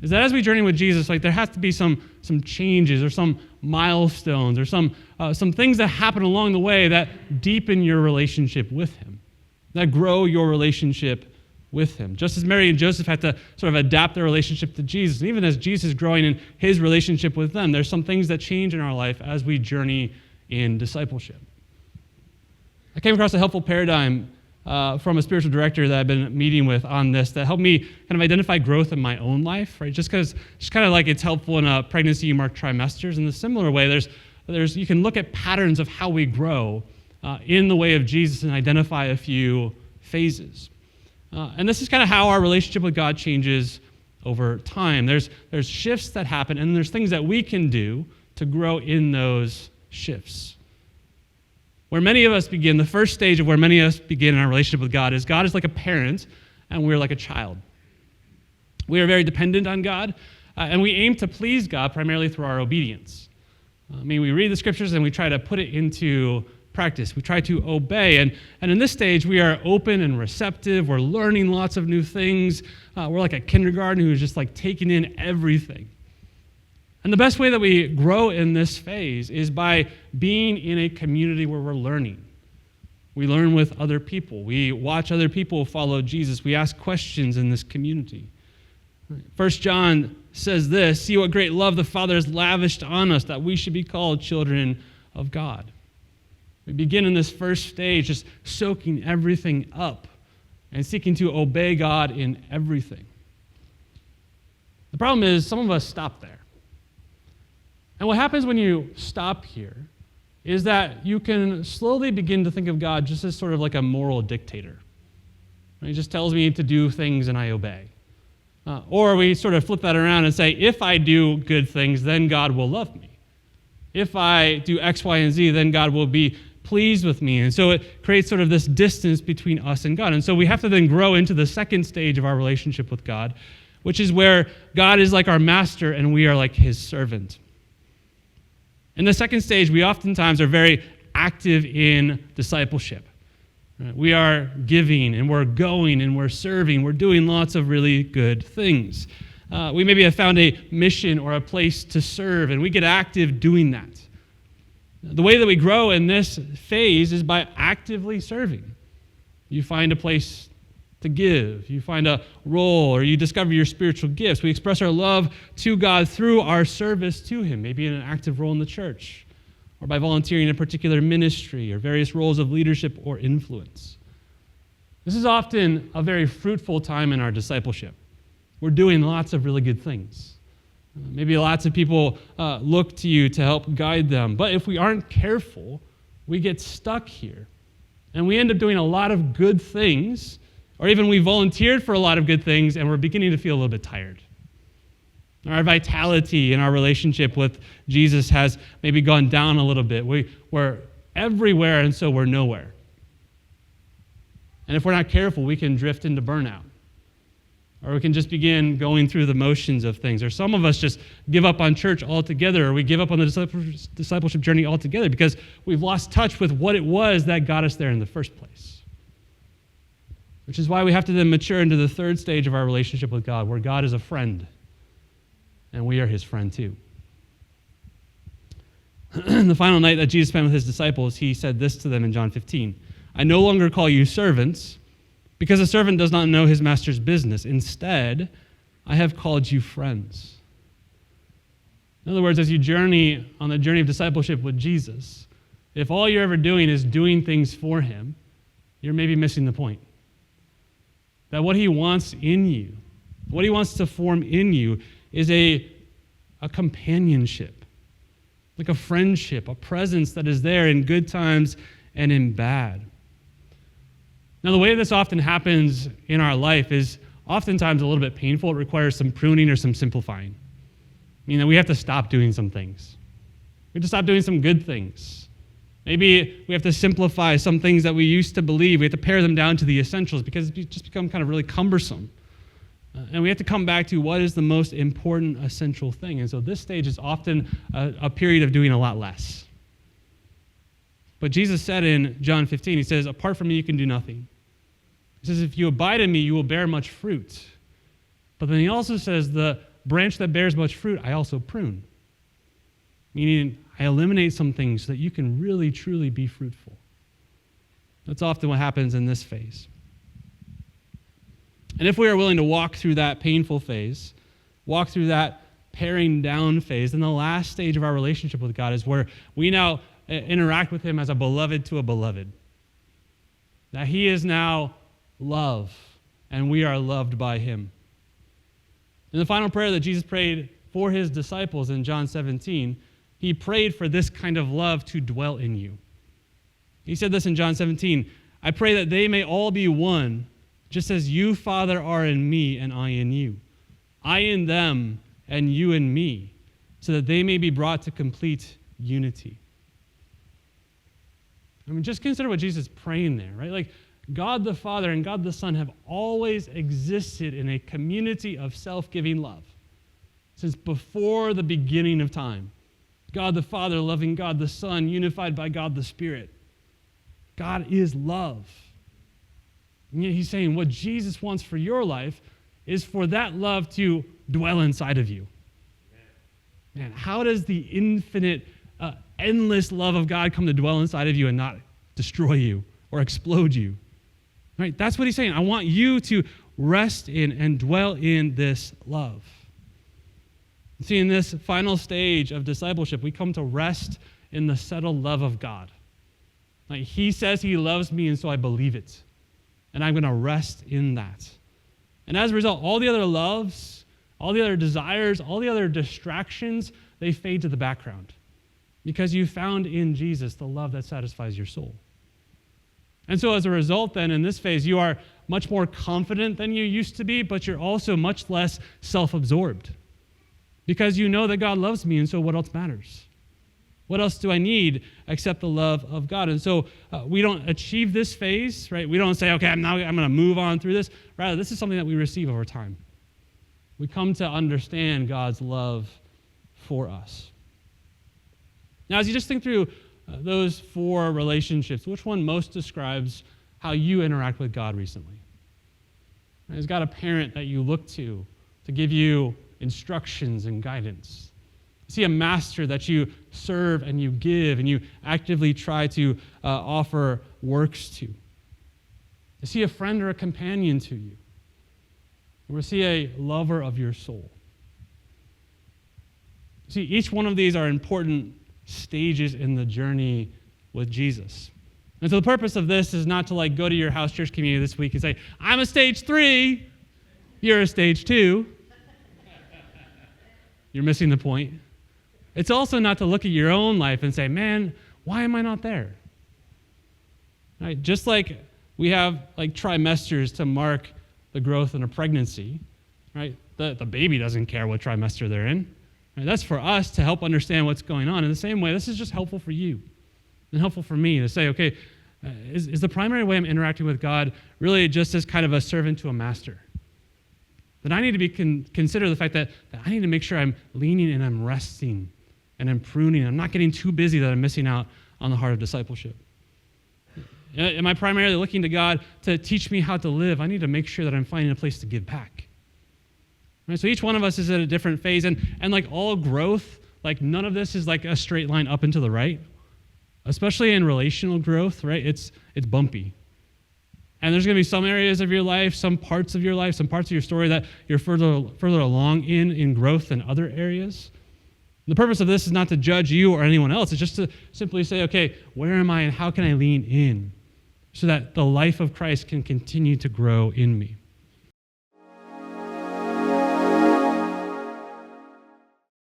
is that as we journey with Jesus, like there has to be some changes or some milestones or some things that happen along the way that deepen your relationship with him, that grow your relationship with him. Just as Mary and Joseph had to sort of adapt their relationship to Jesus, and even as Jesus is growing in his relationship with them, there's some things that change in our life as we journey in discipleship. I came across a helpful paradigm from a spiritual director that I've been meeting with on this that helped me kind of identify growth in my own life, right? Just because it's kind of like it's helpful in a pregnancy you mark trimesters. In a similar way, there's you can look at patterns of how we grow in the way of Jesus and identify a few phases. And this is kind of how our relationship with God changes over time. There's shifts that happen, and there's things that we can do to grow in those shifts. Where many of us begin, the first stage of where many of us begin in our relationship with God is like a parent, and we're like a child. We are very dependent on God, and we aim to please God primarily through our obedience. We read the scriptures and we try to put it into practice. We try to obey, and in this stage, we are open and receptive. We're learning lots of new things. We're like a kindergarten who's just like taking in everything. And the best way that we grow in this phase is by being in a community where we're learning. We learn with other people. We watch other people follow Jesus. We ask questions in this community. 1 John says this, "See what great love the Father has lavished on us, that we should be called children of God." We begin in this first stage just soaking everything up and seeking to obey God in everything. The problem is some of us stop there. And what happens when you stop here is that you can slowly begin to think of God just as sort of like a moral dictator. He just tells me to do things and I obey. Or we sort of flip that around and say, if I do good things, then God will love me. If I do X, Y, and Z, then God will be pleased with me. And so it creates sort of this distance between us and God. And so we have to then grow into the second stage of our relationship with God, which is where God is like our master and we are like his servant. In the second stage, we oftentimes are very active in discipleship. We are giving, and we're going, and we're serving. We're doing lots of really good things. We maybe have found a mission or a place to serve, and we get active doing that. The way that we grow in this phase is by actively serving. You find a place to give. You find a role, or you discover your spiritual gifts. We express our love to God through our service to him, maybe in an active role in the church, or by volunteering in a particular ministry, or various roles of leadership or influence. This is often a very fruitful time in our discipleship. We're doing lots of really good things. Maybe lots of people look to you to help guide them. But if we aren't careful, we get stuck here. And we end up doing a lot of good things, or even we volunteered for a lot of good things, and we're beginning to feel a little bit tired. Our vitality in our relationship with Jesus has maybe gone down a little bit. We're everywhere, and so we're nowhere. And if we're not careful, we can drift into burnout. Or we can just begin going through the motions of things. Or some of us just give up on church altogether, or we give up on the discipleship journey altogether because we've lost touch with what it was that got us there in the first place. Which is why we have to then mature into the third stage of our relationship with God, where God is a friend, and we are his friend too. The final night that Jesus spent with his disciples, he said this to them in John 15, "I no longer call you servants, because a servant does not know his master's business. Instead, I have called you friends." In other words, as you journey on the journey of discipleship with Jesus, if all you're ever doing is doing things for him, you're maybe missing the point. That what he wants in you, what he wants to form in you, is a companionship, like a friendship, a presence that is there in good times and in bad. Now, the way this often happens in our life is oftentimes a little bit painful. It requires some pruning or some simplifying. We have to stop doing some things. We have to stop doing some good things. Maybe we have to simplify some things that we used to believe. We have to pare them down to the essentials because it's just become kind of really cumbersome. And we have to come back to what is the most important, essential thing. And so this stage is often a period of doing a lot less. But Jesus said in John 15, he says, "Apart from me, you can do nothing." He says, "If you abide in me, you will bear much fruit." But then he also says the branch that bears much fruit, I also prune. Meaning, I eliminate some things so that you can really, truly be fruitful. That's often what happens in this phase. And if we are willing to walk through that painful phase, walk through that paring down phase, then the last stage of our relationship with God is where we now interact with him as a beloved to a beloved. That he is now love, and we are loved by him. In the final prayer that Jesus prayed for his disciples in John 17, he prayed for this kind of love to dwell in you. He said this in John 17, I pray that they may all be one, just as you, Father, are in me and I in you. I in them and you in me, so that they may be brought to complete unity. I mean, just consider what Jesus is praying there, right? Like, God the Father and God the Son have always existed in a community of self-giving love since before the beginning of time. God the Father loving God the Son, unified by God the Spirit. God is love. And yet he's saying what Jesus wants for your life is for that love to dwell inside of you. Man, how does the infinite, endless love of God come to dwell inside of you and not destroy you or explode you? Right? That's what he's saying. I want you to rest in and dwell in this love. See, in this final stage of discipleship, we come to rest in the settled love of God. Like, he says he loves me, and so I believe it. And I'm going to rest in that. And as a result, all the other loves, all the other desires, all the other distractions, they fade to the background. Because you found in Jesus the love that satisfies your soul. And so as a result then, in this phase, you are much more confident than you used to be, but you're also much less self-absorbed. Because you know that God loves me, and so what else matters? What else do I need except the love of God? And so we don't achieve this phase, right? We don't say, okay, I'm going to move on through this. Rather, this is something that we receive over time. We come to understand God's love for us. Now, as you just think through those four relationships, which one most describes how you interact with God recently? Is God a parent that you look to give you instructions and guidance? Is he a master that you serve and you give and you actively try to offer works to? Is he a friend or a companion to you? Or is he a lover of your soul? See, each one of these are important stages in the journey with Jesus. And so the purpose of this is not to go to your house church community this week and say, I'm a stage 3, you're a stage 2. You're missing the point. It's also not to look at your own life and say, man, why am I not there? Right? Just like we have trimesters to mark the growth in a pregnancy, right? The baby doesn't care what trimester they're in. Right? That's for us to help understand what's going on. In the same way, this is just helpful for you and helpful for me to say, okay, is the primary way I'm interacting with God really just as kind of a servant to a master? That I need to be consider the fact that I need to make sure I'm leaning and I'm resting and I'm pruning. I'm not getting too busy that I'm missing out on the heart of discipleship. Am I primarily looking to God to teach me how to live? I need to make sure that I'm finding a place to give back. Right? So each one of us is at a different phase, and like all growth, none of this is like a straight line up and to the right. Especially in relational growth, right? It's bumpy. And there's going to be some areas of your life, some parts of your life, some parts of your story that you're further along in growth than other areas. The purpose of this is not to judge you or anyone else. It's just to simply say, okay, where am I and how can I lean in so that the life of Christ can continue to grow in me?